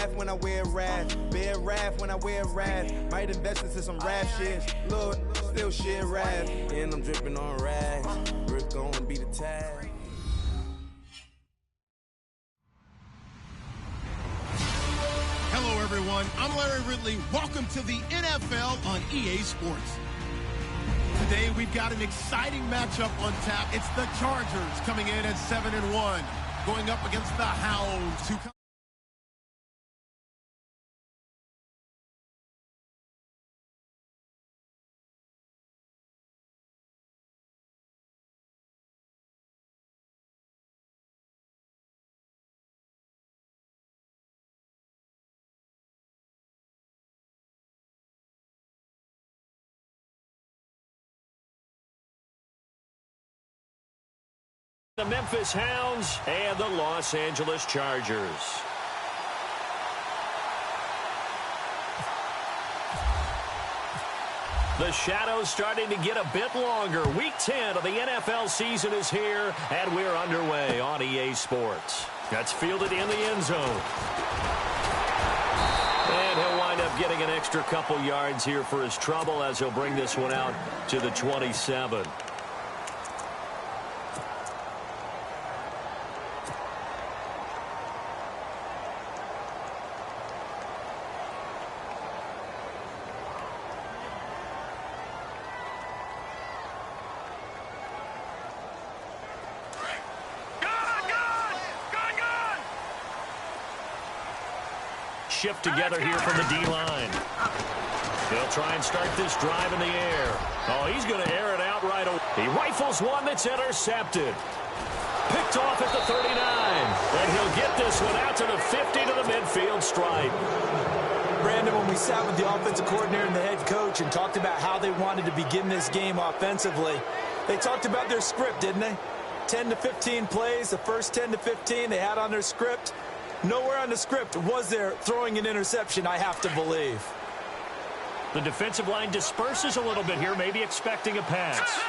wrath when I wear wrath. Bear wrath when I wear wrath. Might invest into some rap shit. Lord, still shit wrath. And I'm dripping on rags. Rick gonna be the tag. Hello, everyone. I'm Larry Ridley. Welcome to the NFL on EA Sports. Today, we've got an exciting matchup on tap. It's the Chargers coming in at 7-1, going up against the Hounds, who come. The Memphis Hounds and the Los Angeles Chargers. The shadows starting to get a bit longer. Week 10 of the NFL season is here, and we're underway on EA Sports. That's fielded in the end zone. And he'll wind up getting an extra couple yards here for his trouble as he'll bring this one out to the 27. Shift together here from the D-line. They'll try and start this drive in the air. Oh, he's going to air it out right away. He rifles one that's intercepted. Picked off at the 39. And he'll get this one out to the 50 to the midfield stripe. Brandon, when we sat with the offensive coordinator and the head coach and talked about how they wanted to begin this game offensively, they talked about their script, didn't they? 10 to 15 plays, the first 10 to 15 they had on their script. Nowhere on the script was there throwing an interception, I have to believe. The defensive line disperses a little bit here, maybe expecting a pass.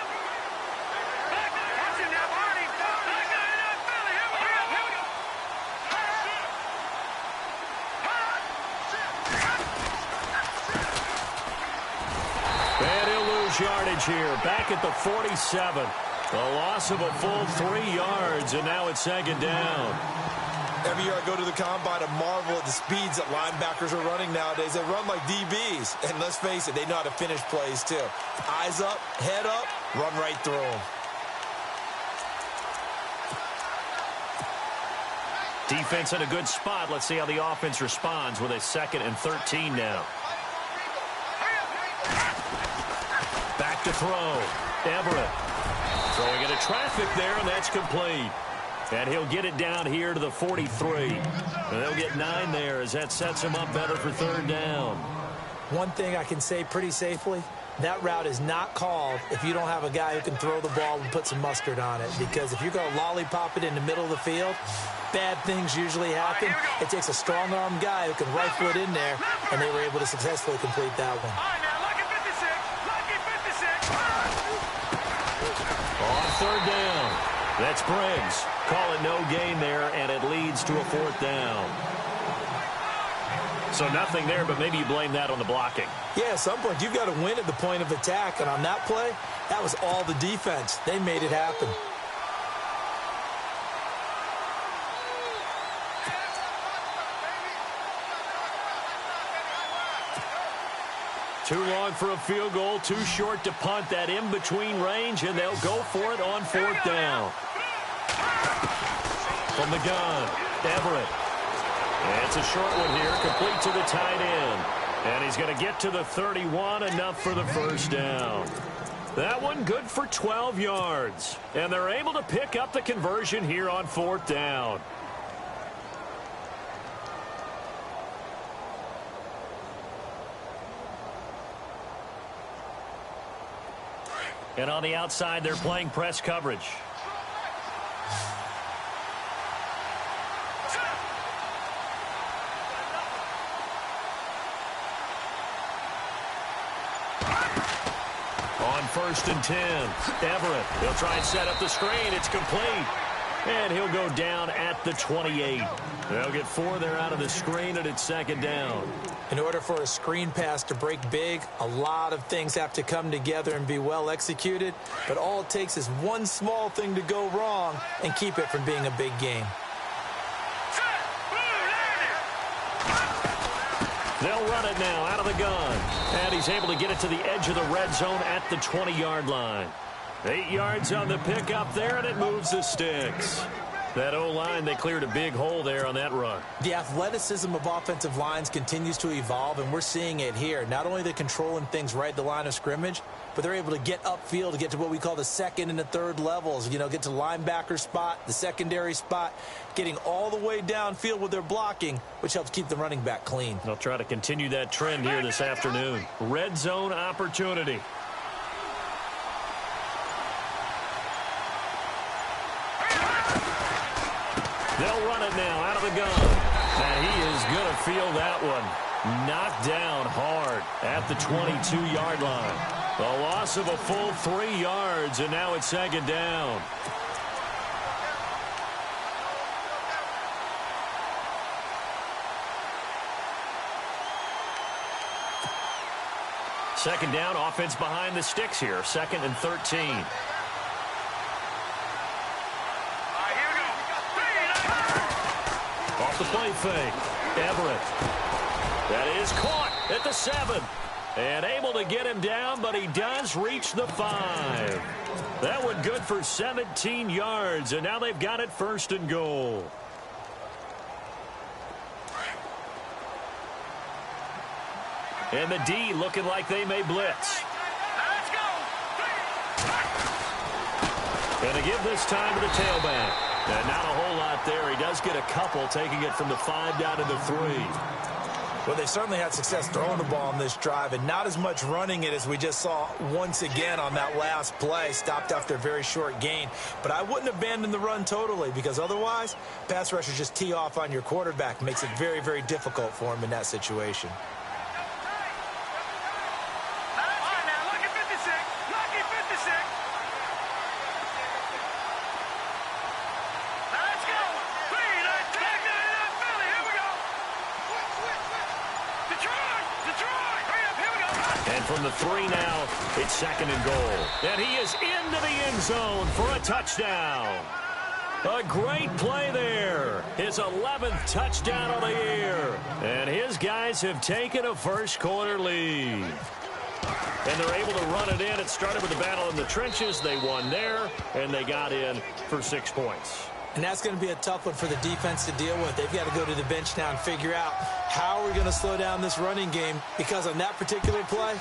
And he'll lose yardage here, back at the 47. A loss of a full 3 yards, and now it's second down. Every year I go to the combine, I marvel at the speeds that linebackers are running nowadays. They run like DBs. And let's face it, they know how to finish plays too. Eyes up, head up, run right through them. Defense in a good spot. Let's see how the offense responds with a 2nd and 13 now. Back to throw. Everett throwing into traffic there, and that's complete. And he'll get it down here to the 43. And they'll get 9 there as that sets him up better for 3rd down. One thing I can say pretty safely, that route is not called if you don't have a guy who can throw the ball and put some mustard on it. Because if you're going to lollipop it in the middle of the field, bad things usually happen. It takes a strong-armed guy who can rifle it in there, and they were able to successfully complete that one. On 3rd down. That's Briggs. Call it no gain there, and it leads to a 4th down. So nothing there, but maybe you blame that on the blocking. Yeah, at some point, you've got to win at the point of attack. And on that play, that was all the defense. They made it happen. Too long for a field goal, too short to punt that in-between range, and they'll go for it on 4th down. From the gun, Everett. And it's a short one here, complete to the tight end. And he's going to get to the 31, enough for the 1st down. That one good for 12 yards. And they're able to pick up the conversion here on 4th down. And on the outside, they're playing press coverage. On 1st and 10, Everett. They'll try and set up the screen. It's complete. And he'll go down at the 28. They'll get 4 there out of the screen, and it's second down. In order for a screen pass to break big, a lot of things have to come together and be well executed. But all it takes is one small thing to go wrong and keep it from being a big game. They'll run it now out of the gun. And he's able to get it to the edge of the red zone at the 20-yard line. 8 yards on the pickup there, and it moves the sticks. That O-line, they cleared a big hole there on that run. The athleticism of offensive lines continues to evolve, and we're seeing it here. Not only are they controlling things right at the line of scrimmage, but they're able to get upfield to get to what we call the second and the third levels. You know, get to linebacker spot, the secondary spot, getting all the way downfield with their blocking, which helps keep the running back clean. They'll try to continue that trend here this afternoon. Red zone opportunity. They'll run it now out of the gun. And he is going to feel that one. Knocked down hard at the 22-yard line. A loss of a full 3 yards, and now it's second down. Second down, offense behind the sticks here. 2nd and 13. Off the play fake. Everett. That is caught at the 7. And able to get him down, but he does reach the 5. That one good for 17 yards, and now they've got it 1st and goal. And the D looking like they may blitz. Let's go. And to give this time to the tailback. And not a whole lot there. He does get a couple, taking it from the 5 down to the 3. Well, they certainly had success throwing the ball on this drive, and not as much running it as we just saw once again on that last play. Stopped after a very short gain. But I wouldn't abandon the run totally, because otherwise, pass rushers just tee off on your quarterback. Makes it very, very difficult for him in that situation. From the 3 now, it's 2nd and goal. And he is into the end zone for a touchdown. A great play there. His 11th touchdown of the year. And his guys have taken a first-quarter lead. And they're able to run it in. It started with the battle in the trenches. They won there, and they got in for 6 points. And that's going to be a tough one for the defense to deal with. They've got to go to the bench now and figure out how are we going to slow down this running game, because on that particular play,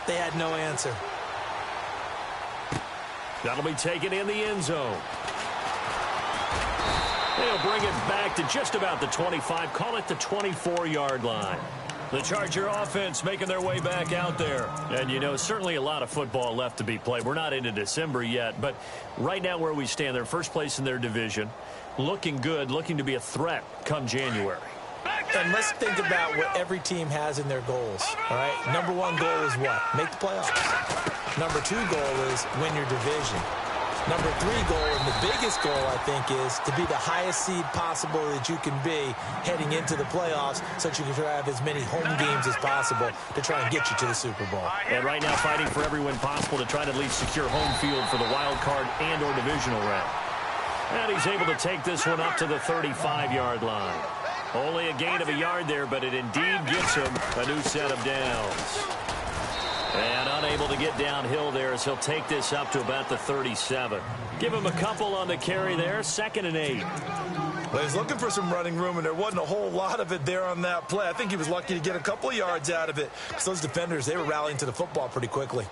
they had no answer. That'll be taken in the end zone. They'll bring it back to just about the 25, call it the 24-yard line. The Charger offense making their way back out there. And, you know, certainly a lot of football left to be played. We're not into December yet, but right now where we stand, they're first place in their division. Looking good, looking to be a threat come January. And let's think about what every team has in their goals, all right? Number 1 goal is what? Make the playoffs. Number 2 goal is win your division. Number 3 goal, and the biggest goal, I think, is to be the highest seed possible that you can be heading into the playoffs, so that you can have as many home games as possible to try and get you to the Super Bowl. And right now fighting for every win possible to try to at least secure home field for the wild card and or divisional round. And he's able to take this one up to the 35-yard line. Only a gain of a yard there, but it indeed gets him a new set of downs. And unable to get downhill there as he'll take this up to about the 37. Give him a couple on the carry there, 2nd and 8. Well, he's looking for some running room, and there wasn't a whole lot of it there on that play. I think he was lucky to get a couple of yards out of it, because those defenders, they were rallying to the football pretty quickly.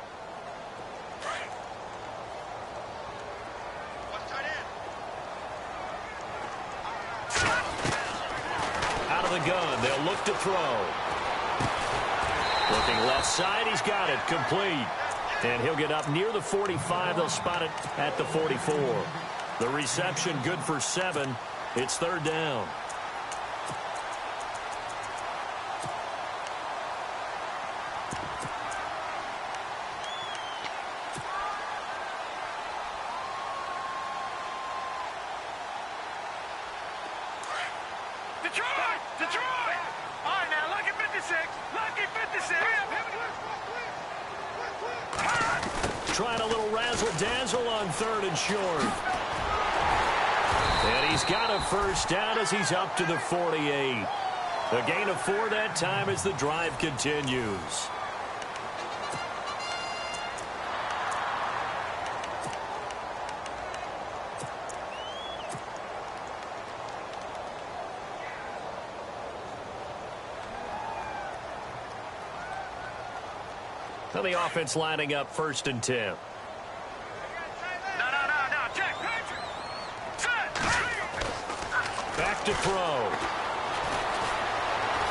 Out of the gun, they'll look to throw. Looking left side, he's got it, complete. And he'll get up near the 45. They'll spot it at the 44. The reception good for 7. It's 3rd down. trying a little razzle-dazzle on 3rd and short. And he's got a first down as he's up to the 48. A gain of 4 that time as the drive continues. Now the offense lining up 1st and 10. No, check. Back to throw.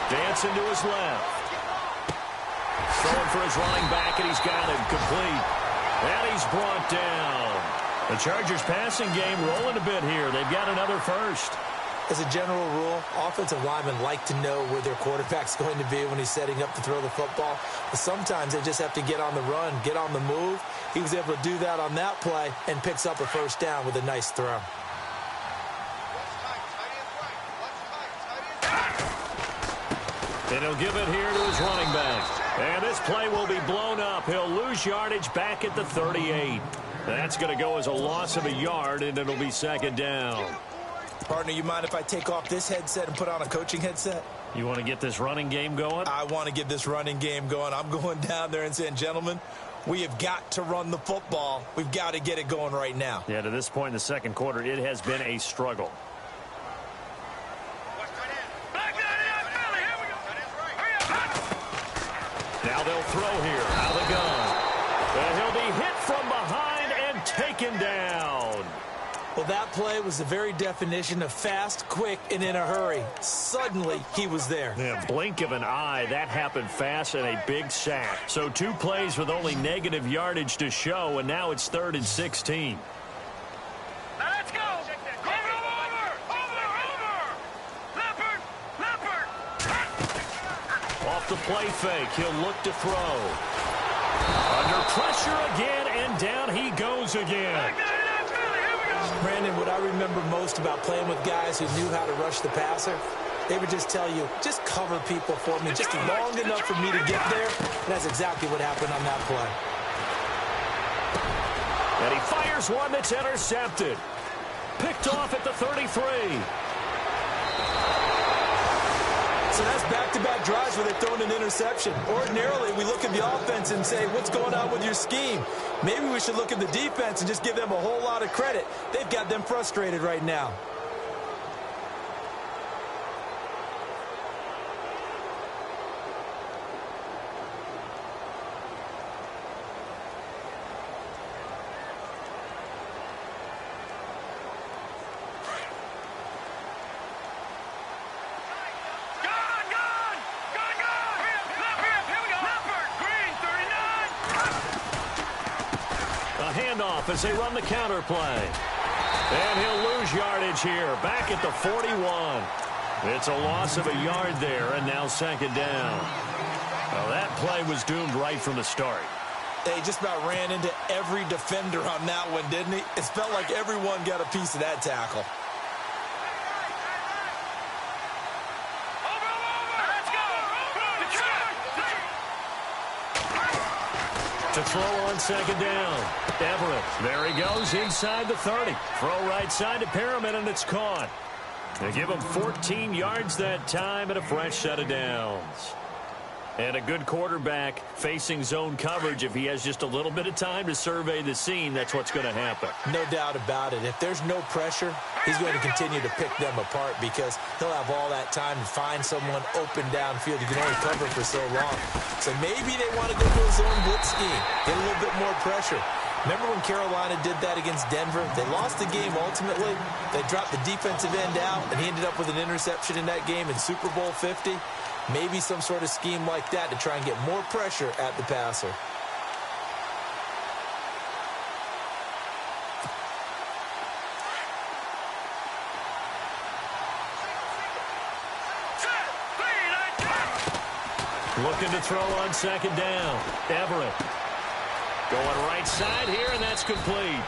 Dancing to his left. Throwing for his running back, and he's got him complete. And he's brought down. The Chargers passing game rolling a bit here. They've got another first. As a general rule, offensive linemen like to know where their quarterback's going to be when he's setting up to throw the football. But sometimes they just have to get on the run, get on the move. He was able to do that on that play and picks up a first down with a nice throw. And he'll give it here to his running back. And this play will be blown up. He'll lose yardage back at the 38. That's going to go as a loss of a yard, and it'll be 2nd down. Partner, you mind if I take off this headset and put on a coaching headset? You want to get this running game going? I want to get this running game going. I'm going down there and saying, gentlemen, we have got to run the football. We've got to get it going right now. Yeah, to this point in the 2nd quarter, it has been a struggle. Now they'll throw here out of the gun. And he'll be hit from behind and taken down. Well, that play was the very definition of fast, quick, and in a hurry. Suddenly, he was there. Yeah, blink of an eye, that happened fast and a big sack. So 2 plays with only negative yardage to show, and now it's 3rd and 16. Now let's go. Over. Leopard. Off the play fake, he'll look to throw. Under pressure again, and down he goes again. Brandon, what I remember most about playing with guys who knew how to rush the passer, they would just tell you, just cover people for me, just long enough for me to get there. And that's exactly what happened on that play. And he fires one that's intercepted. Picked off at the 33. So that's back-to-back drives where they've thrown an interception. Ordinarily, we look at the offense and say, what's going on with your scheme? Maybe we should look at the defense and just give them a whole lot of credit. They've got them frustrated right now. Handoff as they run the counter play. And he'll lose yardage here, back at the 41. It's a loss of a yard there, and now 2nd down. Well, that play was doomed right from the start. They just about ran into every defender on that one, didn't he? It felt like everyone got a piece of that tackle. To throw on 2nd down. Everett, there he goes inside the 30. Throw right side to Perriman, and it's caught. They give him 14 yards that time and a fresh set of downs. And a good quarterback facing zone coverage. If he has just a little bit of time to survey the scene, that's what's going to happen. No doubt about it. If there's no pressure, he's going to continue to pick them apart because he'll have all that time to find someone open downfield. He can only cover for so long. So maybe they want to go to a zone blitz scheme, get a little bit more pressure. Remember when Carolina did that against Denver? They lost the game ultimately. They dropped the defensive end out, and he ended up with an interception in that game in Super Bowl 50. Maybe some sort of scheme like that to try and get more pressure at the passer. Looking to throw on 2nd down. Everett going right side here, and that's complete.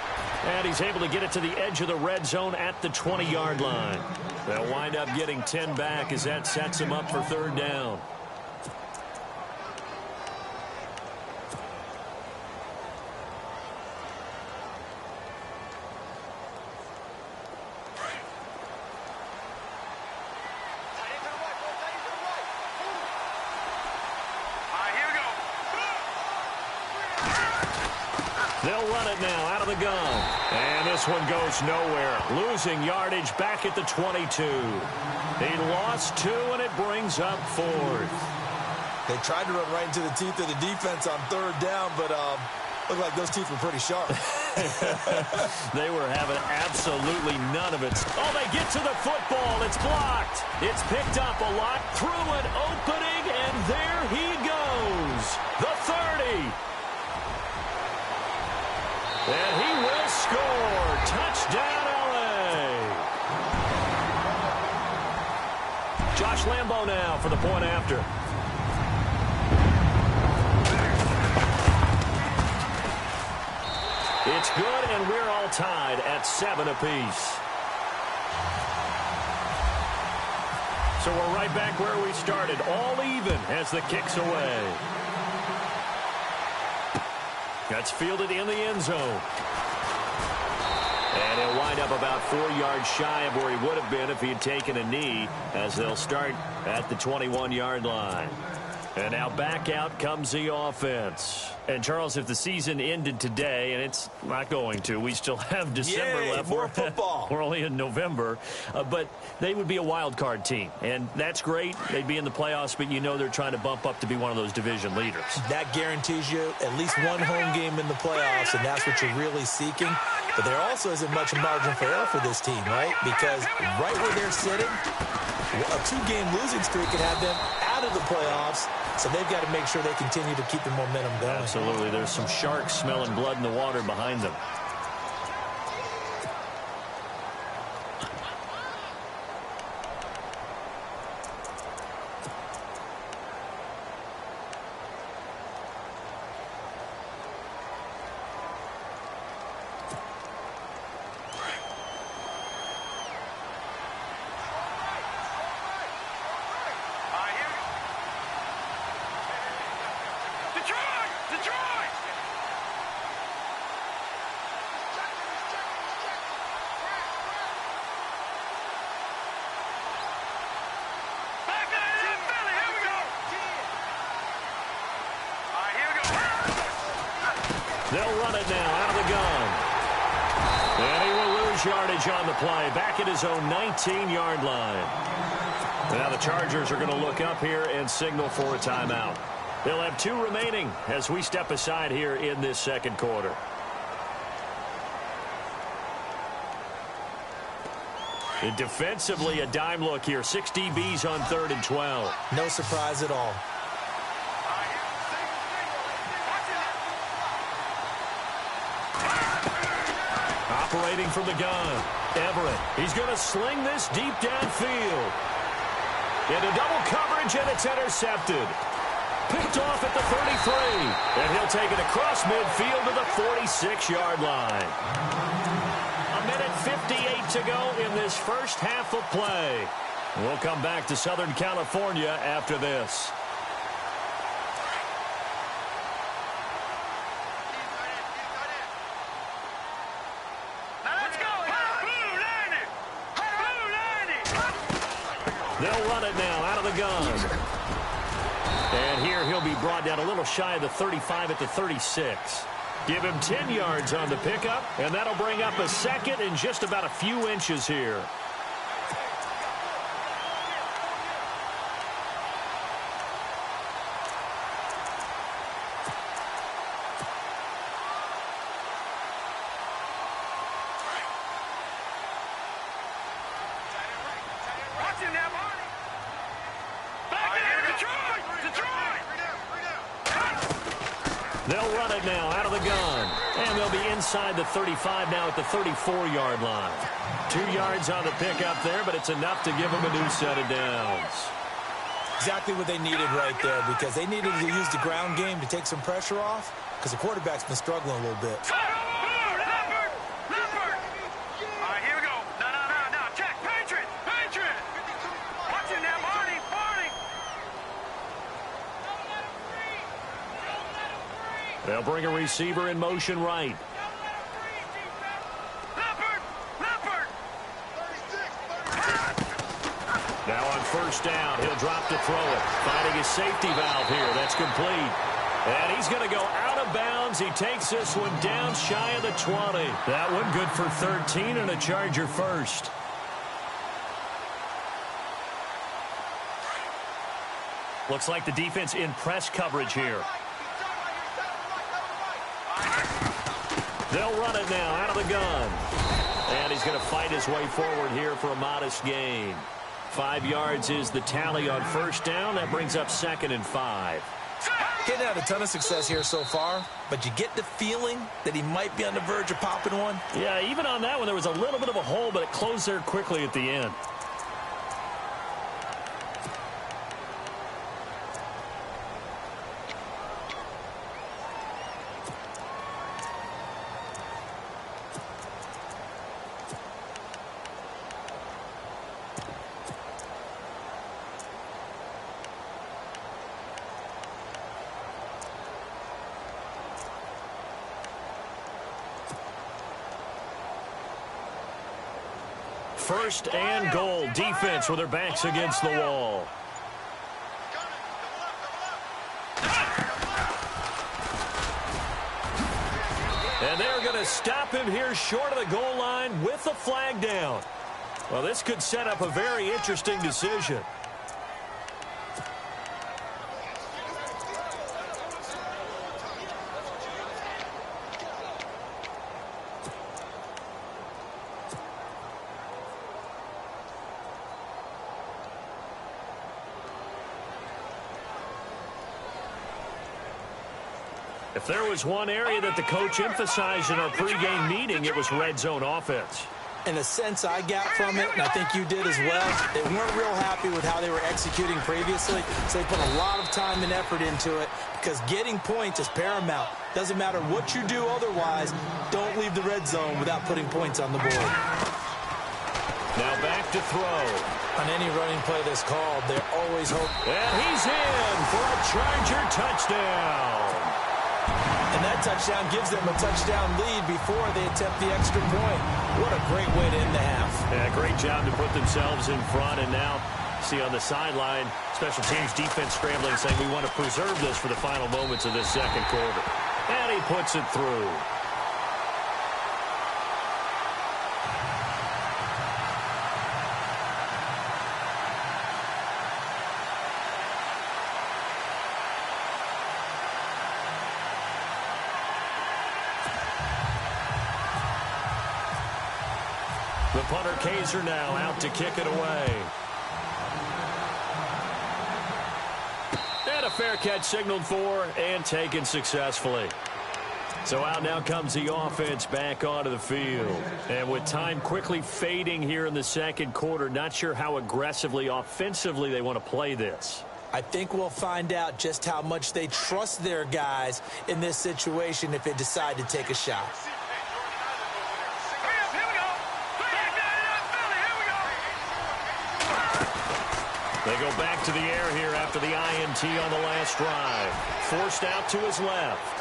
And he's able to get it to the edge of the red zone at the 20-yard line. They'll wind up getting 10 back as that sets him up for 3rd down. They'll run it now out of the gun. And this one goes nowhere. Losing yardage back at the 22. He lost 2, and it brings up 4th. They tried to run right into the teeth of the defense on 3rd down, but looked like those teeth were pretty sharp. They were having absolutely none of it. Oh, they get to the football. It's blocked. It's picked up a lot through an opening, and there he goes. The 30. And he will score. Touchdown, L.A. Josh Lambo now for the point after. It's good, and we're all tied at 7 apiece. So we're right back where we started, all even as the kick's away. That's fielded in the end zone. And he'll wind up about 4 yards shy of where he would have been if he had taken a knee, as they'll start at the 21-yard line. And now back out comes the offense. And, Charles, if the season ended today, and it's not going to, we still have December left. More football. We're only in November. But they would be a wild card team. And that's great. They'd be in the playoffs, but you know they're trying to bump up to be one of those division leaders. That guarantees you at least one home game in the playoffs, and that's what you're really seeking. But there also isn't much margin for error for this team, right? Because right where they're sitting, a 2-game losing streak could have them out of the playoffs. So they've got to make sure they continue to keep the momentum going. Absolutely. There's some sharks smelling blood in the water behind them. They'll run it now out of the gun. And he will lose yardage on the play, back at his own 19-yard line. Now the Chargers are going to look up here and signal for a timeout. They'll have 2 remaining as we step aside here in this second quarter. And defensively, a dime look here. 6 DBs on 3rd and 12. No surprise at all. Operating from the gun, Everett. He's going to sling this deep downfield. Into double coverage, and it's intercepted. Picked off at the 33. And he'll take it across midfield to the 46-yard line. 1:58 to go in this first half of play. We'll come back to Southern California after this. They'll run it now out of the gun. And here he'll be brought down a little shy of the 35 at the 36. Give him 10 yards on the pickup, and that'll bring up a second in just about a few inches here. They'll run it now out of the gun. And they'll be inside the 35 now at the 34-yard line. 2 yards on the pickup there, but it's enough to give them a new set of downs. Exactly what they needed right there, because they needed to use the ground game to take some pressure off, because the quarterback's been struggling a little bit. They'll bring a receiver in motion right. Now on first down, he'll drop to throw it. Finding his safety valve here. That's complete. And he's going to go out of bounds times. He takes this one down shy of the 20. That one good for 13 and a Charger first. Looks like the defense in press coverage here. They'll run it now out of the gun. And he's going to fight his way forward here for a modest gain. 5 yards is the tally on first down. That brings up 2nd and 5. Getting had a ton of success here so far, but you get the feeling that he might be on the verge of popping one. Yeah, even on that one, there was a little bit of a hole, but it closed there quickly at the end. First and goal. Defense with their backs against the wall. And they're going to stop him here short of the goal line with the flag down. Well, this could set up a very interesting decision. If there was one area that the coach emphasized in our pregame meeting, it was red zone offense. In a sense I got from it, and I think you did as well, they weren't real happy with how they were executing previously, so they put a lot of time and effort into it because getting points is paramount. Doesn't matter what you do otherwise, don't leave the red zone without putting points on the board. Now back to throw. On any running play that's called, they're always hoping. And he's in for a Charger touchdown. And that touchdown gives them a touchdown lead before they attempt the extra point. What a great way to end the half. Yeah, great job to put themselves in front. And now, see on the sideline, special teams defense scrambling, saying we want to preserve this for the final moments of this second quarter. And he puts it through. The punter Kaiser now out to kick it away. And a fair catch signaled for and taken successfully. So out now comes the offense back onto the field. And with time quickly fading here in the second quarter, not sure how aggressively, offensively they want to play this. I think we'll find out just how much they trust their guys in this situation if they decide to take a shot. They go back to the air here after the INT on the last drive. Forced out to his left.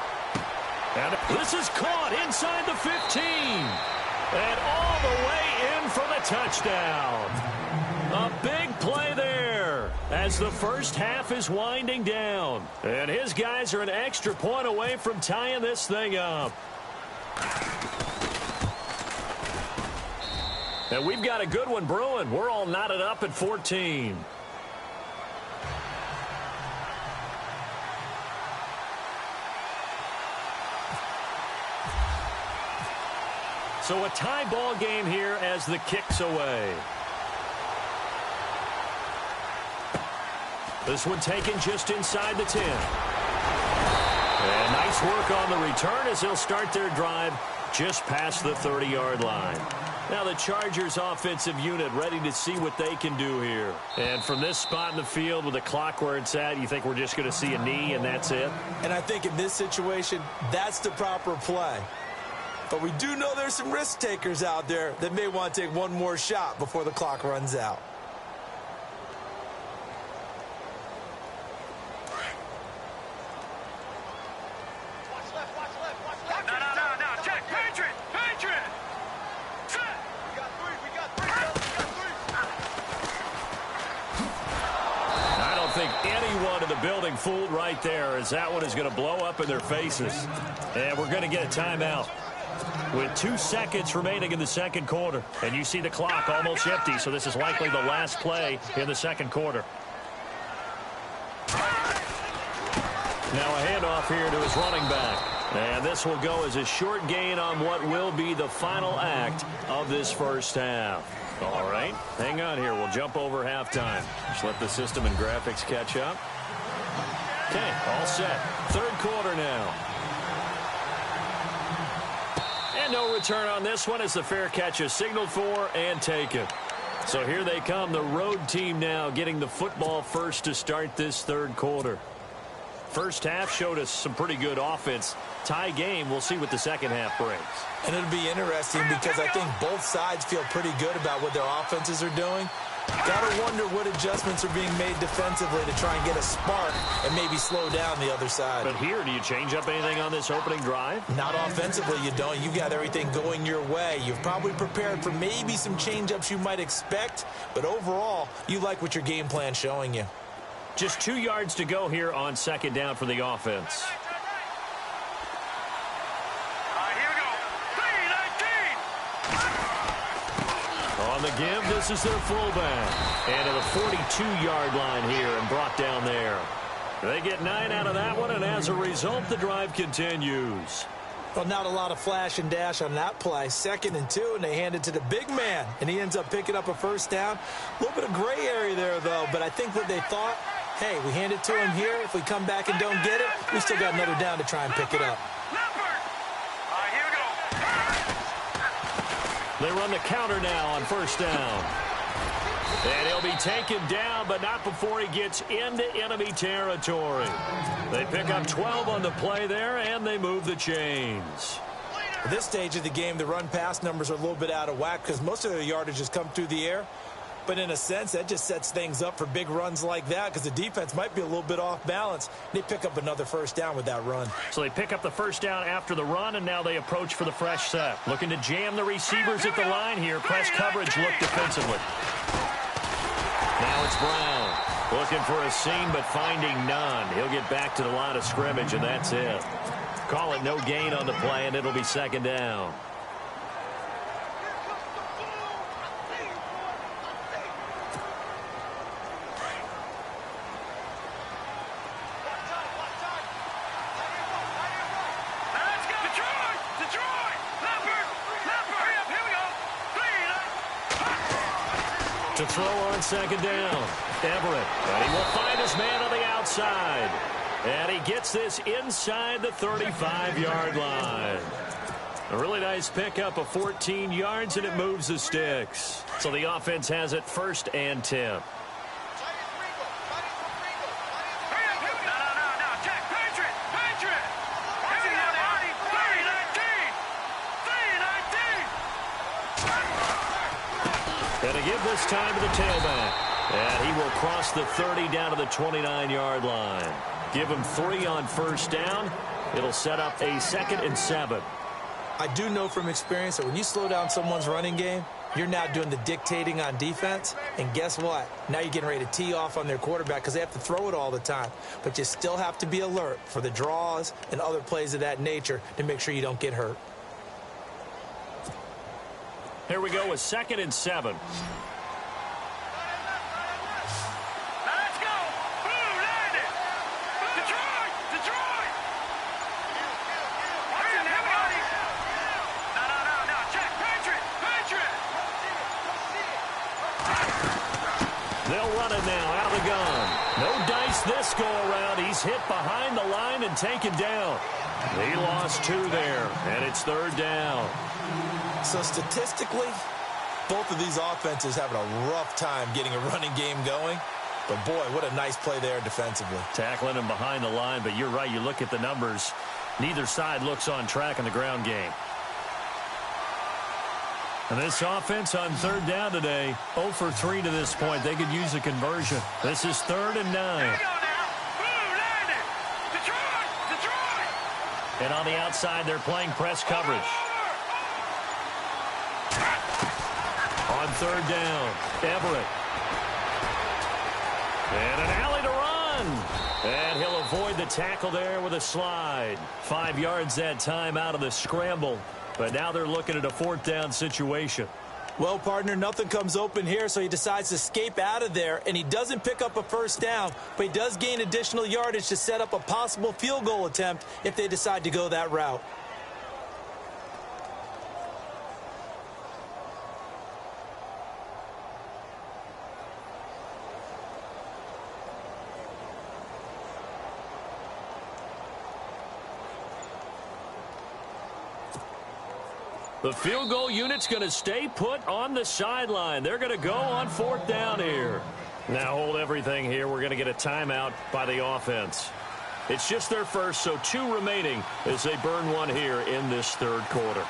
And this is caught inside the 15. And all the way in for the touchdown. A big play there as the first half is winding down. And his guys are an extra point away from tying this thing up. And we've got a good one brewing. We're all knotted up at 14. So a tie ball game here as the kick's away. This one taken just inside the 10. And nice work on the return as they'll start their drive just past the 30-yard line. Now the Chargers offensive unit ready to see what they can do here. And from this spot in the field with the clock where it's at, you think we're just going to see a knee and that's it? And I think in this situation, that's the proper play. But we do know there's some risk takers out there that may want to take one more shot before the clock runs out. think anyone in the building fooled right there, as that one is going to blow up in their faces. And we're going to get a timeout with 2 seconds remaining in the second quarter. And you see the clock almost empty, so this is likely the last play in the second quarter. Now a handoff here to his running back. And this will go as a short gain on what will be the final act of this first half. All right, hang on here. We'll jump over halftime. Just let the system and graphics catch up. Okay, all set. Third quarter now. And no return on this one as the fair catch is signaled for and taken. So here they come, the road team now getting the football first to start this third quarter. First half showed us some pretty good offense. Tie game, we'll see what the second half brings. And it'll be interesting because I think both sides feel pretty good about what their offenses are doing. Gotta wonder what adjustments are being made defensively to try and get a spark and maybe slow down the other side. But here, do you change up anything on this opening drive? Not offensively, you don't. You've got everything going your way. You've probably prepared for maybe some change-ups you might expect, but overall, you like what your game plan's showing you. Just 2 yards to go here on second down for the offense. Here we go. 3-19. On the give, this is their fullback. And to the 42-yard line here and brought down there. They get 9 out of that one, and as a result, the drive continues. Well, not a lot of flash and dash on that play. 2nd and 2, and they hand it to the big man, and he ends up picking up a first down. A little bit of gray area there, though, but I think what they thought, hey, we hand it to him here. If we come back and don't get it, we still got another down to try and pick it up. Here we go. They run the counter now on first down. And he'll be taken down, but not before he gets into enemy territory. They pick up 12 on the play there, and they move the chains. At this stage of the game, the run-pass numbers are a little bit out of whack because most of their yardage has come through the air. But in a sense, that just sets things up for big runs like that because the defense might be a little bit off balance. They pick up another first down with that run. So they pick up the first down after the run, and now they approach for the fresh set. Looking to jam the receivers at the line here. Press coverage look defensively. Now it's Brown. Looking for a seam, but finding none. He'll get back to the line of scrimmage, and that's it. Call it no gain on the play, and it'll be second down. To throw on second down. Everett. And he will find his man on the outside. And he gets this inside the 35-yard line. A really nice pickup of 14 yards, and it moves the sticks. So the offense has it 1st and 10. And to give this time to the tailback. And he will cross the 30 down to the 29-yard line. Give him 3 on first down. It'll set up a 2nd and 7. I do know from experience that when you slow down someone's running game, you're now doing the dictating on defense. And guess what? Now you're getting ready to tee off on their quarterback because they have to throw it all the time. But you still have to be alert for the draws and other plays of that nature to make sure you don't get hurt. Here we go with 2nd and 7. Let's go. Blue landed. Detroit. What's in there, buddy? No. Check. Patriot. They'll run it now out of the gun. No dice this go around. He's hit behind the line and taken down. He lost 2 there, and it's 3rd down. So statistically, both of these offenses having a rough time getting a running game going. But boy, what a nice play there defensively. Tackling him behind the line, but you're right. You look at the numbers. Neither side looks on track in the ground game. And this offense on 3rd down today, 0 for 3 to this point. They could use a conversion. This is 3rd and 9. And on the outside, they're playing press coverage. On 3rd down, Everett. And an alley to run. tackle there with a slide. 5 yards that time out of the scramble. But now they're looking at a 4th down situation. Well, partner, nothing comes open here, so he decides to escape out of there, and he doesn't pick up a 1st down, but he does gain additional yardage to set up a possible field goal attempt if they decide to go that route. The field goal unit's going to stay put on the sideline. They're going to go on 4th down here. Now hold everything here. We're going to get a timeout by the offense. It's just their first, so 2 remaining as they burn one here in this 3rd quarter.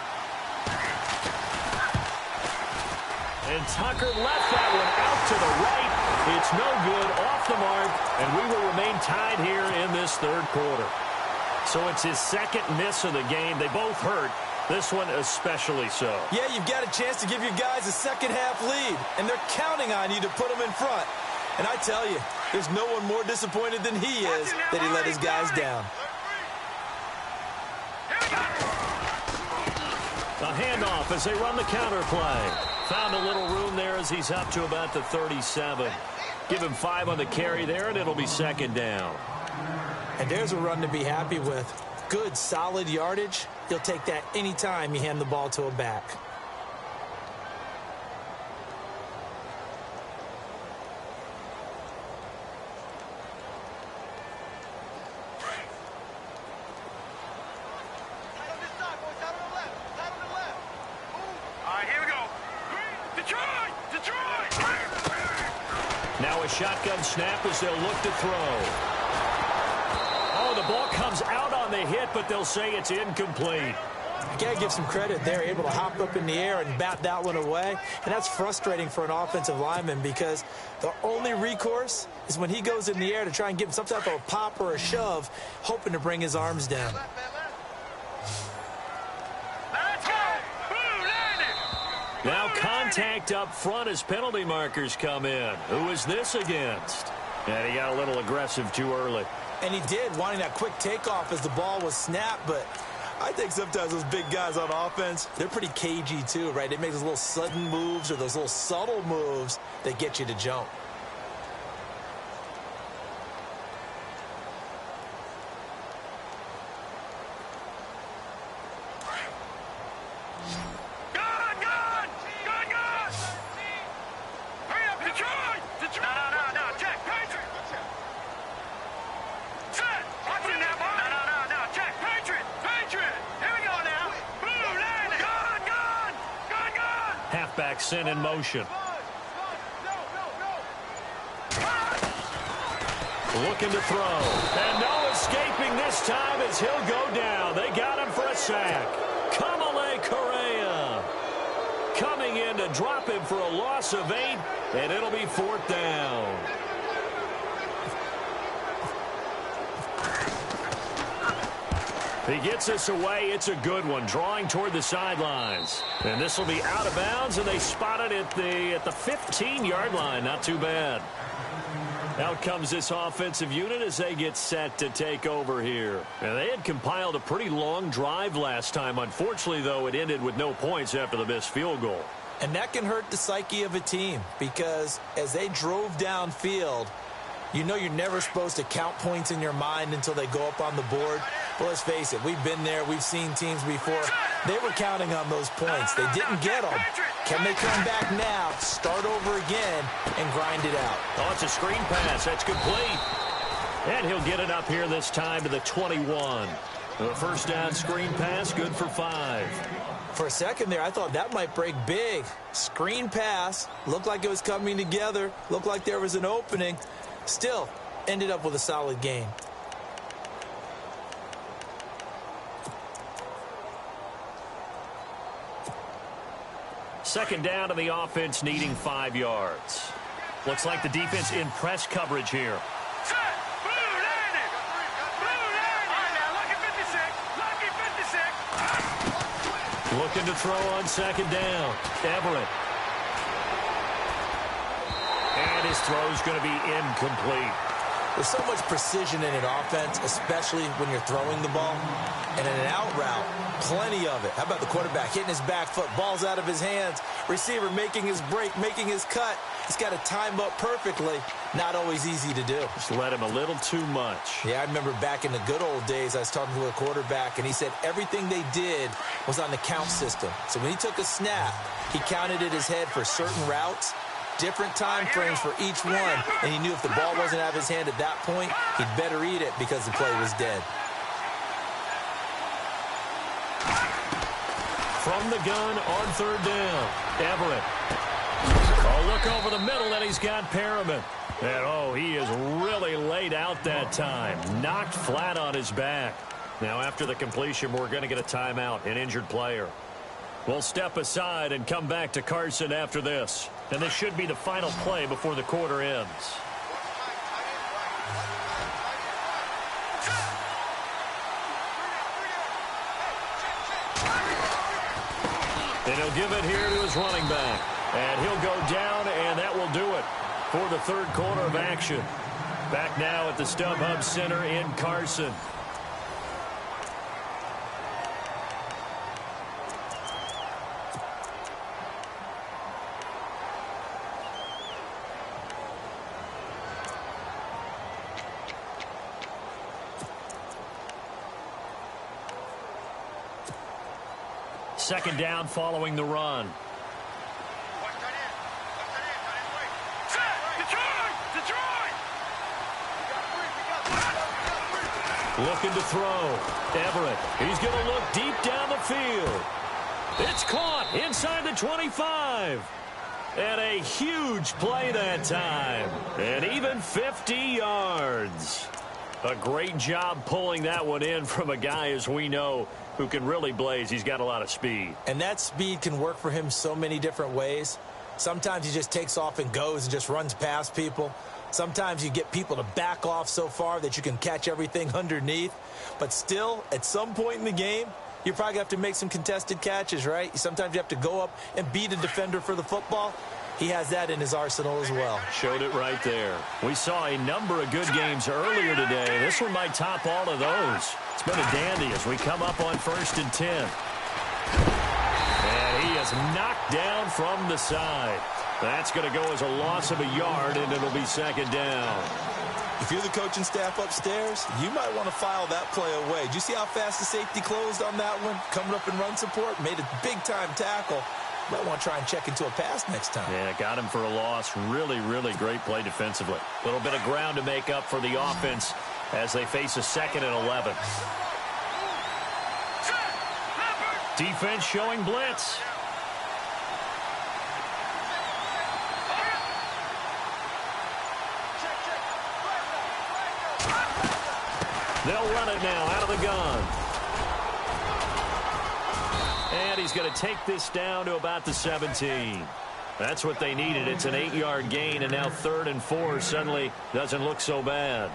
And Tucker left that one out to the right. It's no good, off the mark, and we will remain tied here in this 3rd quarter. So it's his 2nd miss of the game. They both hurt. This one especially so. Yeah, you've got a chance to give your guys a second-half lead, and they're counting on you to put them in front. And I tell you, there's no one more disappointed than he is that he let his guys down. A handoff as they run the counter play. Found a little room there as he's up to about the 37. Give him 5 on the carry there, and it'll be 2nd down. And there's a run to be happy with. Good, solid yardage. He'll take that anytime you hand the ball to a back. All right, here we go. Detroit! Detroit! Now a shotgun snap as they'll look to throw. Oh, the ball comes out on the hit, but they'll say it's incomplete. You got to give some credit. They're able to hop up in the air and bat that one away. And that's frustrating for an offensive lineman because the only recourse is when he goes in the air to try and give some type of a pop or a shove, hoping to bring his arms down. Let's go! Boom, landed! Now contact up front as penalty markers come in. Who is this against? And he got a little aggressive too early. And he did, wanting that quick takeoff as the ball was snapped, but I think sometimes those big guys on offense, they're pretty cagey too, right? They make those little sudden moves or those little subtle moves that get you to jump. Hurry up, Detroit! Detroit! No, check, Patriot! Set! Watch it now, boy! No, check, Patriot! Here we go now! Boom, landed! Gone! Halfback sent in motion. Looking to throw. And no escaping this time as he'll go down. They got him for a sack. Kamale Correa coming in to drop him for a loss of 8, and it'll be 4th down. He gets us away. It's a good one, drawing toward the sidelines. And this will be out of bounds, and they spot it at the 15-yard line. Not too bad. Out comes this offensive unit as they get set to take over here. And they had compiled a pretty long drive last time. Unfortunately, though, it ended with no points after the missed field goal. And that can hurt the psyche of a team because as they drove downfield, you know you're never supposed to count points in your mind until they go up on the board. Well, let's face it, we've been there. We've seen teams before. They were counting on those points. They didn't get them. Can they come back now, start over again, and grind it out? Oh, it's a screen pass. That's complete. And he'll get it up here this time to the 21. The first down screen pass, good for 5. For a second there, I thought that might break big. Screen pass, looked like it was coming together, looked like there was an opening. Still, ended up with a solid gain. Second down to the offense needing 5 yards. Looks like the defense in press coverage here. Set! Blue landed! Blue landed! All right, now, lucky 56. Lucky 56. Looking to throw on second down. Everett. And his throw's going to be incomplete. There's so much precision in an offense, especially when you're throwing the ball. And in an out route, plenty of it. How about the quarterback hitting his back foot, ball's out of his hands, receiver making his break, making his cut. He's got to time up perfectly. Not always easy to do. Just let him a little too much. Yeah, I remember back in the good old days, I was talking to a quarterback, and he said everything they did was on the count system. So when he took a snap, he counted in his head for certain routes, different time frames for each one, and he knew if the ball wasn't out of his hand at that point, he'd better eat it because the play was dead. From the gun on third down, Everett. Oh, look over the middle, and he's got Perriman. And, oh, he is really laid out that time. Knocked flat on his back. Now, after the completion, we're going to get a timeout, an injured player. We'll step aside and come back to Carson after this. And this should be the final play before the quarter ends. And he'll give it here to his running back. And he'll go down, and that will do it for the third quarter of action. Back now at the StubHub Center in Carson. Second down following the run. Looking to throw. Everett. He's going to look deep down the field. It's caught inside the 25. And a huge play that time. And even 50 yards. A great job pulling that one in from a guy, as we know, who can really blaze. He's got a lot of speed. And that speed can work for him so many different ways. Sometimes he just takes off and goes and just runs past people. Sometimes you get people to back off so far that you can catch everything underneath. But still, at some point in the game, you're probably going to have to make some contested catches, right? Sometimes you have to go up and beat a defender for the football. He has that in his arsenal as well. Showed it right there. We saw a number of good games earlier today. This one might top all of those. It's been a dandy as we come up on 1st and 10. And he is knocked down from the side. That's going to go as a loss of a yard, and it'll be second down. If you're the coaching staff upstairs, you might want to file that play away. Did you see how fast the safety closed on that one? Coming up in run support, made a big-time tackle. Might want to try and check into a pass next time. Yeah, got him for a loss. Really, really great play defensively. A little bit of ground to make up for the offense as they face a 2nd and 11. Defense showing blitz. They'll run it now out of the gun. And he's going to take this down to about the 17. That's what they needed. It's an 8-yard gain, and now 3rd and 4 suddenly doesn't look so bad.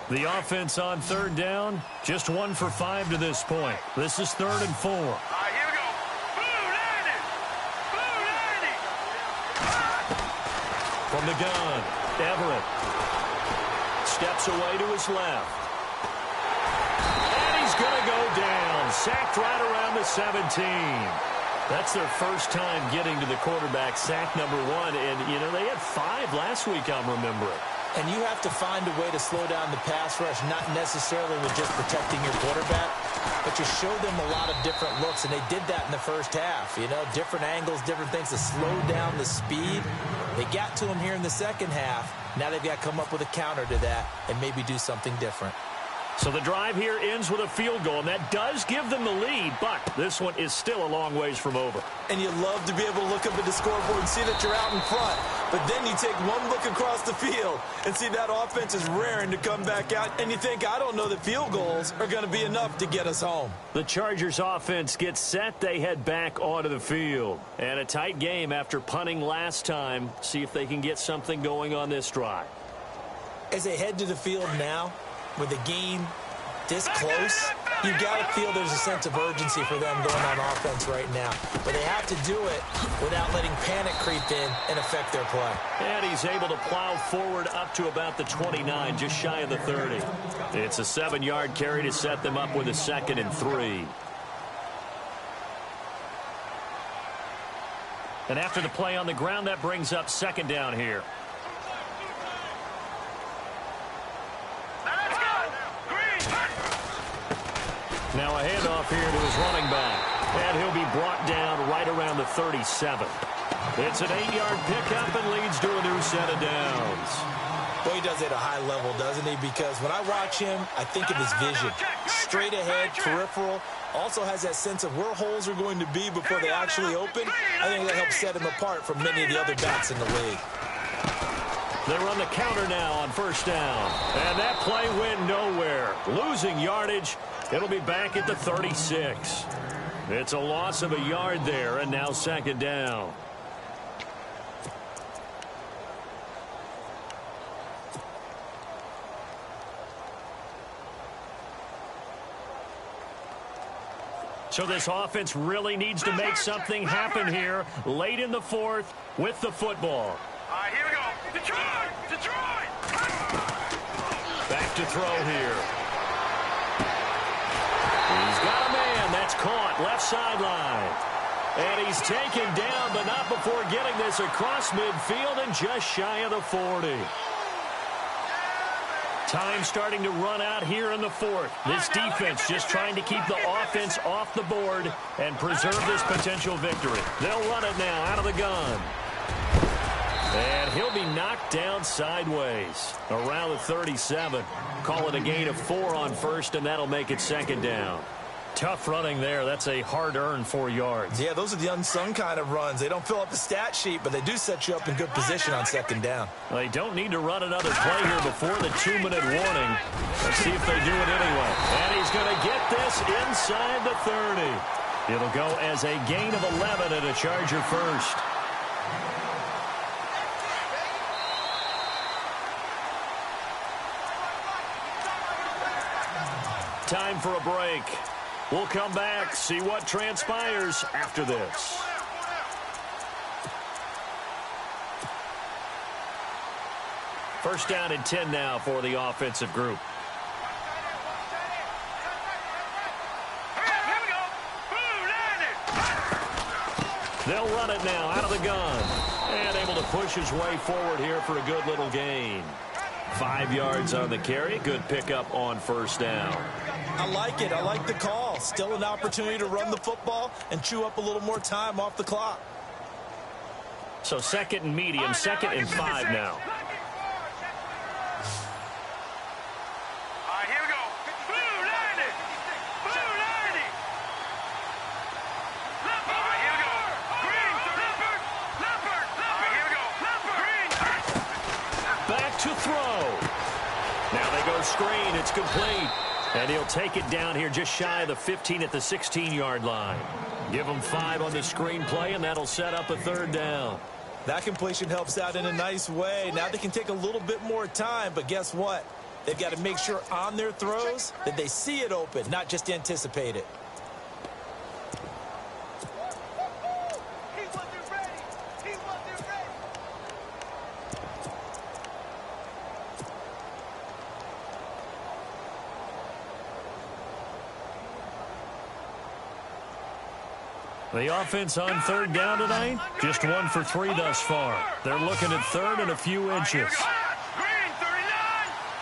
The offense on 3rd down, just 1 for 5 to this point. This is 3rd and 4. Here we go. From the gun, Everett steps away to his left. And he's going to go down. Sacked right around the 17. That's their first time getting to the quarterback, sack number 1. And, you know, they had 5 last week, I'm remembering. And you have to find a way to slow down the pass rush, not necessarily with just protecting your quarterback, but you show them a lot of different looks, and they did that in the first half. You know, different angles, different things to slow down the speed. They got to him here in the second half. Now they've got to come up with a counter to that and maybe do something different. So the drive here ends with a field goal, and that does give them the lead, but this one is still a long ways from over. And you love to be able to look up at the scoreboard and see that you're out in front. But then you take one look across the field and see that offense is raring to come back out, and you think, I don't know that field goals are going to be enough to get us home. The Chargers offense gets set. They head back onto the field. And a tight game after punting last time. See if they can get something going on this drive. As they head to the field now, with a game this close, you've got to feel there's a sense of urgency for them going on offense right now. But they have to do it without letting panic creep in and affect their play. And he's able to plow forward up to about the 29, just shy of the 30. It's a 7-yard carry to set them up with a 2nd and 3. And after the play on the ground, that brings up 2nd down here. Now a handoff here to his running back. And he'll be brought down right around the 37. It's an 8-yard pickup and leads to a new set of downs. Well, he does it at a high level, doesn't he? Because when I watch him, I think of his vision. Straight ahead, peripheral. Also has that sense of where holes are going to be before they actually open. I think that helps set him apart from many of the other backs in the league. They run the counter now on 1st down. And that play went nowhere. Losing yardage. It'll be back at the 36. It's a loss of a yard there, and now 2nd down. So this offense really needs to make something happen here late in the 4th with the football. All right, here we go. Detroit! Detroit! Back to throw here. He's got a man. That's caught. Left sideline. And he's taken down, but not before getting this across midfield and just shy of the 40. Time starting to run out here in the 4th. This defense just trying to keep the offense off the board and preserve this potential victory. They'll run it now out of the gun. And he'll be knocked down sideways around the 37. Call it a gain of 4 on 1st, and that'll make it 2nd down. Tough running there. That's a hard-earned 4 yards. Yeah, those are the unsung kind of runs. They don't fill up the stat sheet, but they do set you up in good position on 2nd down. They don't need to run another play here before the 2-minute warning. Let's see if they do it anyway. And he's going to get this inside the 30. It'll go as a gain of 11 and a Charger first. Time for a break. We'll come back, see what transpires after this. First down and 10 now for the offensive group. They'll run it now out of the gun. And able to push his way forward here for a good little gain. 5 yards on the carry. Good pickup on 1st down. I like it. I like the call. Still an opportunity to run the football and chew up a little more time off the clock. So 2nd and medium, 2nd and 5 now. All right, here we go. Blue 90. Blue 90. All right, here we go. Green. Leopard. Leopard. All right, here we go. Leopard. Green. Back to throw. Now they go screen. It's complete. And he'll take it down here just shy of the 15 at the 16-yard line. Give him 5 on the screen play, and that'll set up a 3rd down. That completion helps out in a nice way. Now they can take a little bit more time, but guess what? They've got to make sure on their throws that they see it open, not just anticipate it. The offense on 3rd down tonight, just 1 for 3 thus far. They're looking at 3rd and a few inches. Green 39.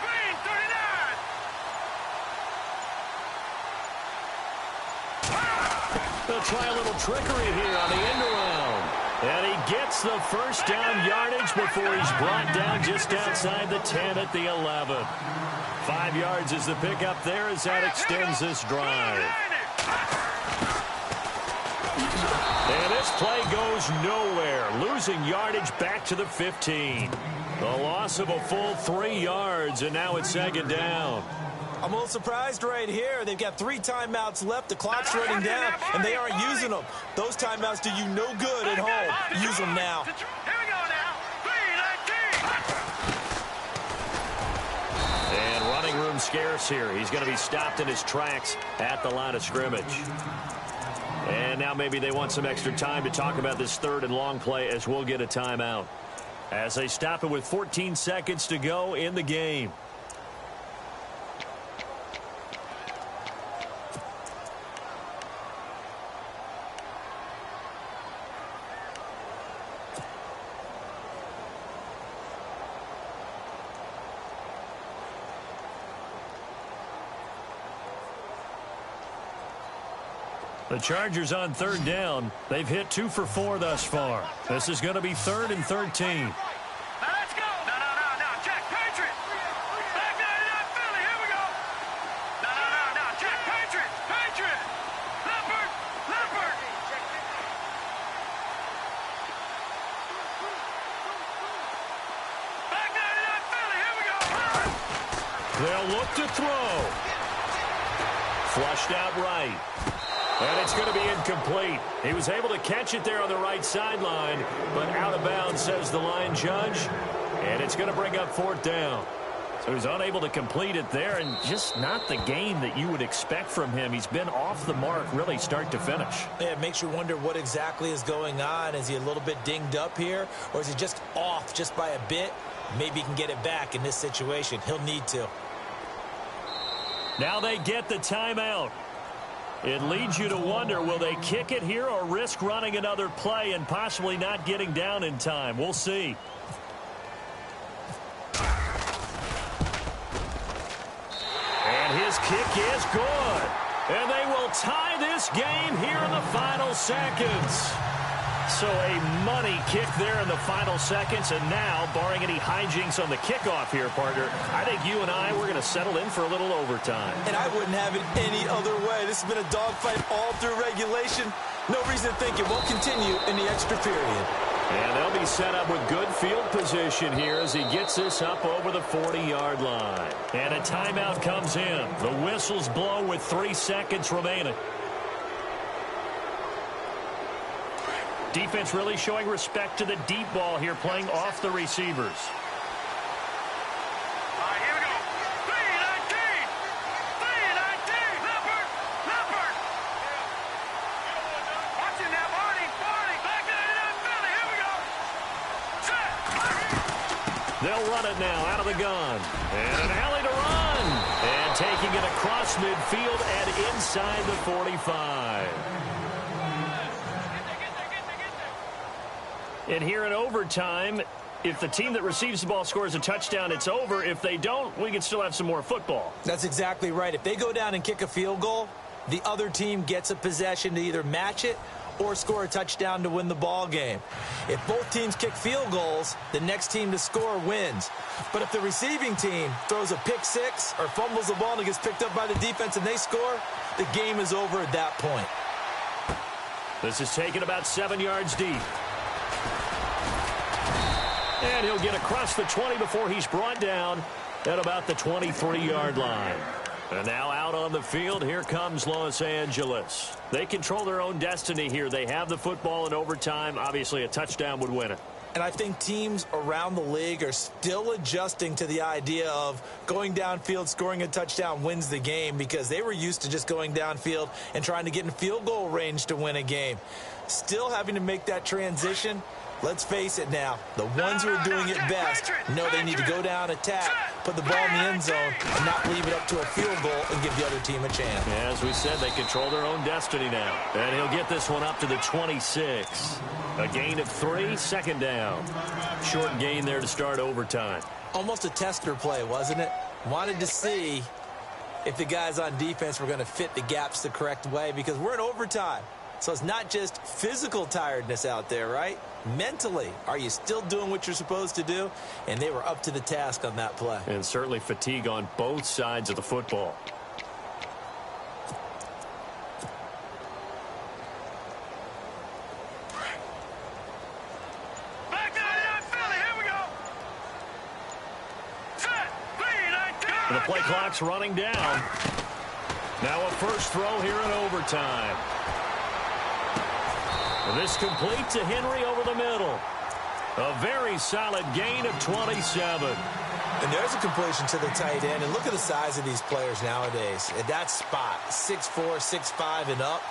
Green 39. They'll try a little trickery here on the end around. And he gets the 1st down yardage before he's brought down just outside the 10 at the 11. 5 yards is the pickup there as that extends this drive. And this play goes nowhere. Losing yardage back to the 15. The loss of a full 3 yards, and now it's 2nd down. I'm a little surprised right here. They've got 3 timeouts left. The clock's running down, and they aren't using them. Those timeouts do you no good at home. Use them now. Here we go now. 3-19. And running room scarce here. He's going to be stopped in his tracks at the line of scrimmage. And now maybe they want some extra time to talk about this third and long play as we'll get a timeout. As they stop it with 14 seconds to go in the game. The Chargers on third down. They've hit 2 for 4 thus far. This is going to be 3rd and 13. Now let's go. No, Jack, Patriot. Back 99 Philly. Here we go. No, Jack, Patriot. Leopard. Back 99 Philly. Here we go. They'll look to throw. Flushed out right. And it's going to be incomplete. He was able to catch it there on the right sideline, but out of bounds, says the line judge. And it's going to bring up 4th down. So he's unable to complete it there, and just not the game that you would expect from him. He's been off the mark, really, start to finish. Yeah, it makes you wonder what exactly is going on. Is he a little bit dinged up here, or is he just off just by a bit? Maybe he can get it back in this situation. He'll need to. Now they get the timeout. It leads you to wonder, will they kick it here or risk running another play and possibly not getting down in time? We'll see. And his kick is good. And they will tie this game here in the final seconds. So a money kick there in the final seconds, and now, barring any hijinks on the kickoff here, partner, I think you and I, we're going to settle in for a little overtime. And I wouldn't have it any other way. This has been a dogfight all through regulation. No reason to think it won't continue in the extra period. And they'll be set up with good field position here as he gets this up over the 40-yard line. And a timeout comes in. The whistles blow with 3 seconds remaining. Defense really showing respect to the deep ball here, playing off the receivers. All right, here we go. 3-19. Leopard. Watch it now, Barney. Back 99 Philly. Here we go. Set. They'll run it now out of the gun. And an alley to run. And taking it across midfield and inside the 45. And here in overtime, if the team that receives the ball scores a touchdown, it's over. If they don't, we can still have some more football. That's exactly right. If they go down and kick a field goal, the other team gets a possession to either match it or score a touchdown to win the ball game. If both teams kick field goals, the next team to score wins. But if the receiving team throws a pick six or fumbles the ball and it gets picked up by the defense and they score, the game is over at that point. This is taken about 7 yards deep. And he'll get across the 20 before he's brought down at about the 23-yard line. And now out on the field, here comes Los Angeles. They control their own destiny here. They have the football in overtime. Obviously, a touchdown would win it. And I think teams around the league are still adjusting to the idea of going downfield, scoring a touchdown wins the game, because they were used to just going downfield and trying to get in field goal range to win a game. Still having to make that transition. Let's face it now, the ones who are doing it best know they need to go down, attack, put the ball in the end zone, and not leave it up to a field goal and give the other team a chance. As we said, they control their own destiny now. And he'll get this one up to the 26. A gain of 3, 2nd down. Short gain there to start overtime. Almost a tester play, wasn't it? Wanted to see if the guys on defense were going to fit the gaps the correct way, because we're in overtime. So it's not just physical tiredness out there, right? Mentally, are you still doing what you're supposed to do? And they were up to the task on that play. And certainly fatigue on both sides of the football. Back 99 Philly, here we go. Set. 3-19. The play clock's running down. Now a first throw here in overtime. This complete to Henry over the middle. A very solid gain of 27. And there's a completion to the tight end. And look at the size of these players nowadays. At that spot, 6'4", 6'5", and up.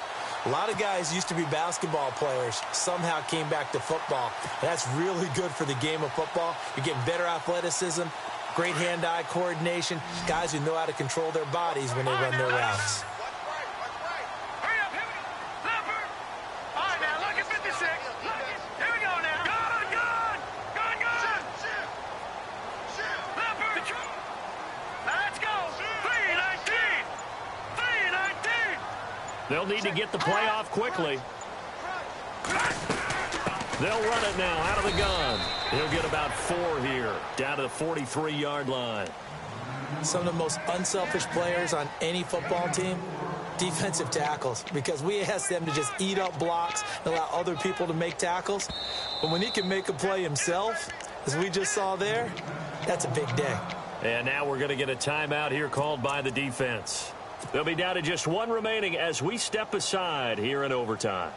A lot of guys used to be basketball players, somehow came back to football. That's really good for the game of football. You're getting better athleticism, great hand-eye coordination, guys who know how to control their bodies when they run their routes. They'll need to get the play off quickly. They'll run it now out of the gun. He'll get about 4 here, down to the 43-yard line. Some of the most unselfish players on any football team, defensive tackles, because we ask them to just eat up blocks and allow other people to make tackles. But when he can make a play himself, as we just saw there, that's a big day. And now we're going to get a timeout here called by the defense. They'll be down to just 1 remaining as we step aside here in overtime.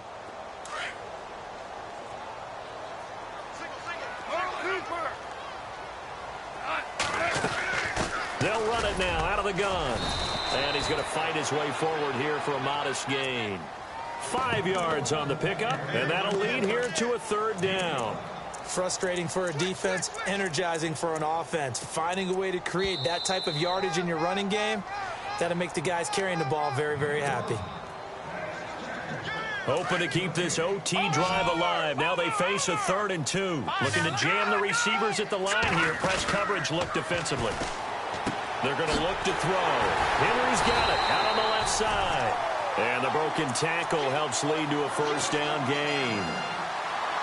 They'll run it now out of the gun. And he's going to fight his way forward here for a modest gain. 5 yards on the pickup, and that'll lead here to a 3rd down. Frustrating for a defense, energizing for an offense. Finding a way to create that type of yardage in your running game, that'll make the guys carrying the ball very, very happy. Hoping to keep this OT drive alive. Now they face a 3rd and 2. Looking to jam the receivers at the line here. Press coverage look defensively. They're going to look to throw. Henry's got it out on the left side. And the broken tackle helps lead to a 1st down gain.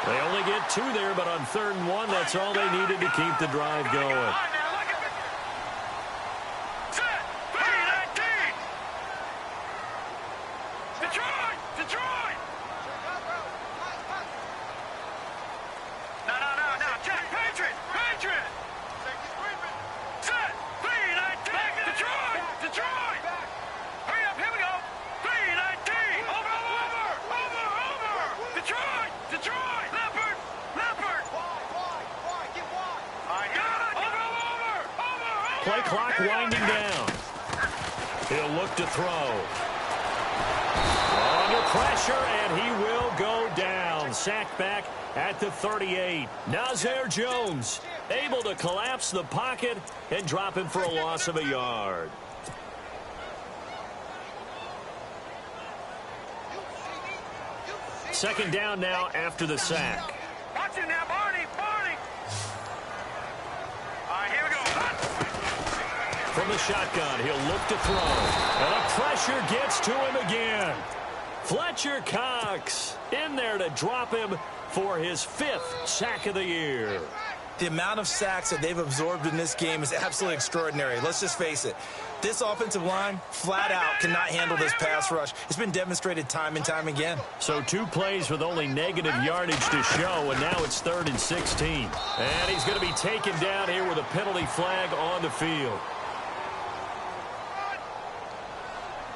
They only get 2 there, but on 3rd and 1, that's all they needed to keep the drive going. Play clock winding down. He'll look to throw. Under pressure, and he will go down. Sacked back at the 38. Nazir Jones able to collapse the pocket and drop him for a loss of a yard. Second down now after the sack. Watch it now, Barney. All right, here we go. From the shotgun, he'll look to throw. And the pressure gets to him again. Fletcher Cox in there to drop him for his 5th sack of the year. The amount of sacks that they've absorbed in this game is absolutely extraordinary. Let's just face it. This offensive line, flat out, cannot handle this pass rush. It's been demonstrated time and time again. So 2 plays with only negative yardage to show, and now it's 3rd and 16. And he's going to be taken down here with a penalty flag on the field.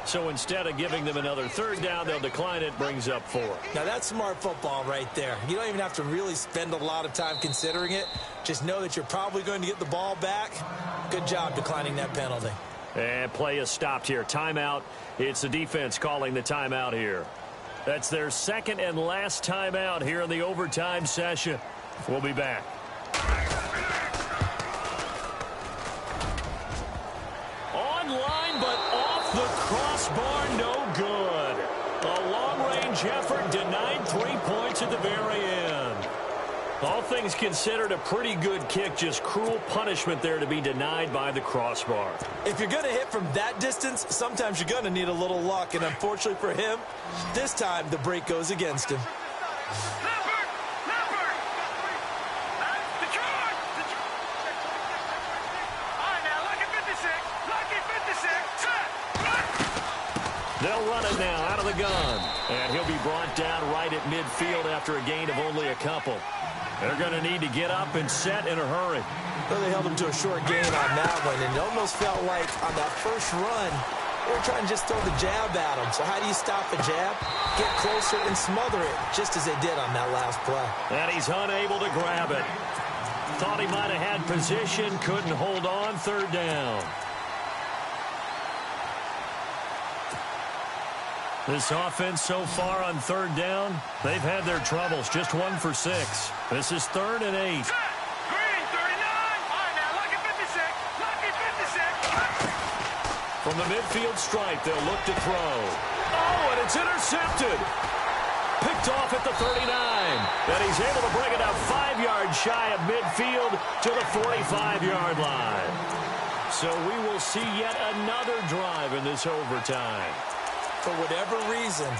So instead of giving them another 3rd down, they'll decline it, brings up 4. Now that's smart football right there. You don't even have to really spend a lot of time considering it. Just know that you're probably going to get the ball back. Good job declining that penalty. And play is stopped here. Timeout. It's the defense calling the timeout here. That's their 2nd and last timeout here in the overtime session. We'll be back. Online, but off the crossbar, no good. A long-range effort denied 3 points at the very end. All things considered, a pretty good kick, just cruel punishment there to be denied by the crossbar. If you're going to hit from that distance, sometimes you're going to need a little luck, and unfortunately for him, this time the break goes against him. They'll run it now out of the gun. And he'll be brought down right at midfield after a gain of only a couple. They're going to need to get up and set in a hurry. Well, they held him to a short gain on that one, and it almost felt like on that first run, they were trying to just throw the jab at him. So how do you stop a jab? Get closer and smother it, just as they did on that last play. And he's unable to grab it. thought he might have had position, couldn't hold on, third down. This offense so far on third down, they've had their troubles. Just 1 for 6. This is 3rd and 8. Green, 39. All right, now, lucky 56. Lucky 56. From the midfield stripe, they'll look to throw. Oh, and it's intercepted. Picked off at the 39. And he's able to bring it up 5 yards shy of midfield to the 45-yard line. So we will see yet another drive in this overtime. For whatever reason,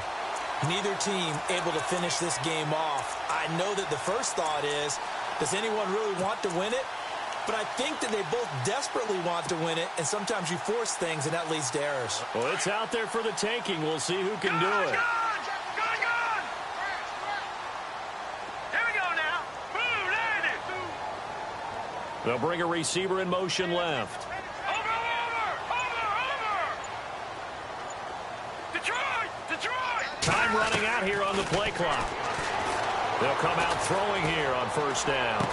neither team able to finish this game off. I know that the first thought is, does anyone really want to win it? But I think that they both desperately want to win it, and sometimes you force things, and that leads to errors. Well, it's out there for the taking. We'll see who can do it. Gone. Here we go now. Boom, landed. They'll bring a receiver in motion left. Over. Detroit. Time running out here on the play clock. They'll come out throwing here on first down.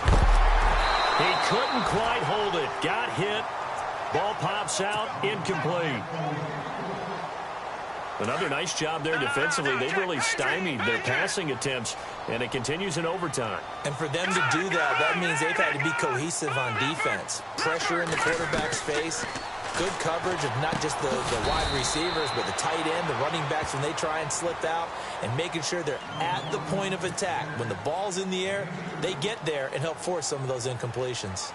He couldn't quite hold it. Got hit. Ball pops out. Incomplete. Another nice job there defensively. They've really stymied their passing attempts, and it continues in overtime. And for them to do that, that means they've had to be cohesive on defense. Pressure in the quarterback's face. Good coverage of not just the wide receivers, but the tight end, the running backs when they try and slip out, and making sure they're at the point of attack. When the ball's in the air, they get there and help force some of those incompletions.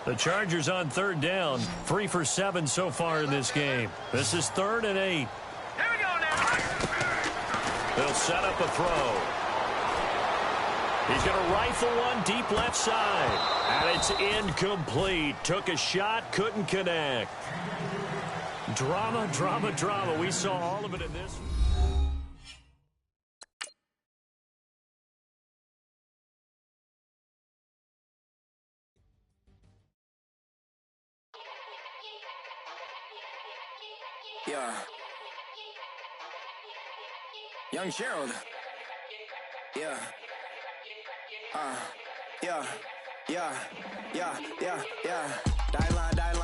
The Chargers on third down, 3 for 7 so far in this game. This is 3rd and 8. Here we go now. They'll set up a throw. He's going to rifle one deep left side. And it's incomplete. Took a shot, couldn't connect. Drama. We saw all of it in this. Yeah. Young Gerald. Yeah. Yeah. Die line.